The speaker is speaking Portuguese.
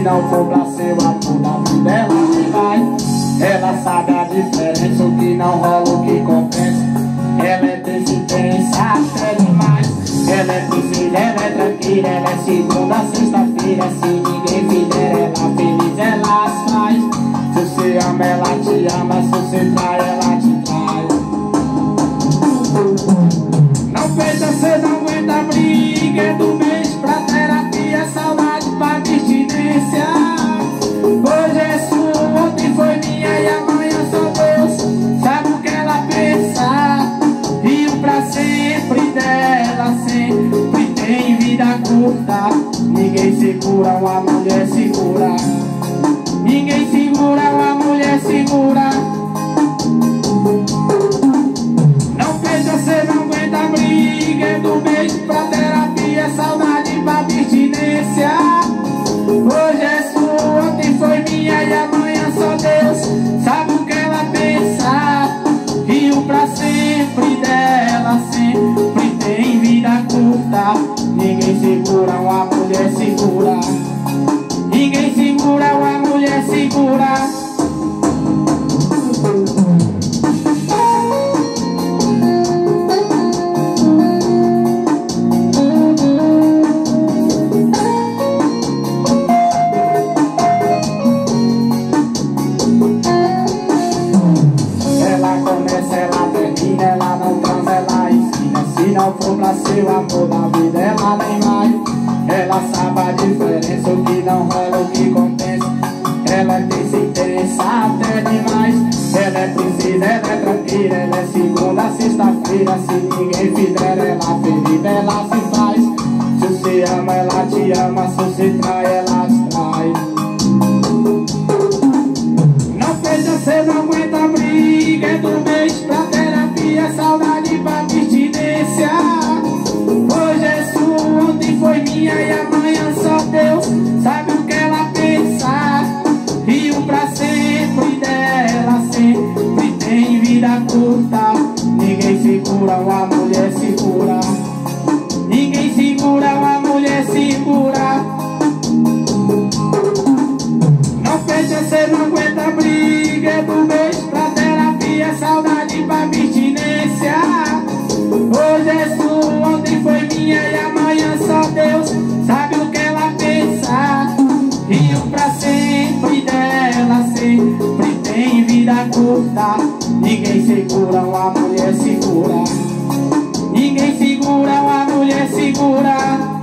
não for pra seu amor da vida, ela nem vai. Ela sabe a diferença, o que não rola, o que compensa. Ela é desintensas até demais. Ela é precisa, ela é tranquila, ela é segunda, sexta-feira. Se ninguém fizer ela feliz, ela se faz. Se você ama, ela te ama. Se você trai, ela te trai. Não pensa, você não aguenta a briga. É do beijo pra terapia, saudade pra abstinência. Hoje é sua, ontem foi minha e amanhã só Deus sabe o que ela pensa. E o pra sempre dela sempre tem vida curta. Ninguém segura uma mulher segura. Ninguém segura uma mulher segura. Não pensa, você não aguenta a briga. É do beijo pra terapia, saudade pra abstinência. Hoje é sua, ontem foi minha e amanhã só Deus sabe o que ela pensa. E o pra sempre dela sempre tem vida curta. Ninguém segura uma mulher segura. Ninguém segura uma mulher segura. Se não for pra seu amor da vida, ela nem vai. Ela sabe a diferença, o que não rola, o que compensa. Ela tem se interessar até demais. Ela é precisa, ela é tranquila, ela é segunda, sexta-feira. Se ninguém fizer ela feliz, ela se faz. Se você ama, ela te ama. Se você trai, ela te trai. Não pensa, você não aguenta a briga. É do beijo pra terapia, saudade pra abstinência. Hoje é sua, ontem foi minha e amanhã só Deus sabe o que ela pensa. E o pra sempre dela sempre tem vida curta. Ninguém segura uma mulher segura. Ninguém segura uma mulher segura. Não pensa, você não aguenta a briga. É do beijo pra terapia, saudade pra abstinência. Hoje é sua, ontem foi minha e amanhã só Deus sabe o que ela pensa. E o pra sempre dela sempre tem vida curta. Ninguém segura uma mulher segura. Ninguém segura uma mulher segura.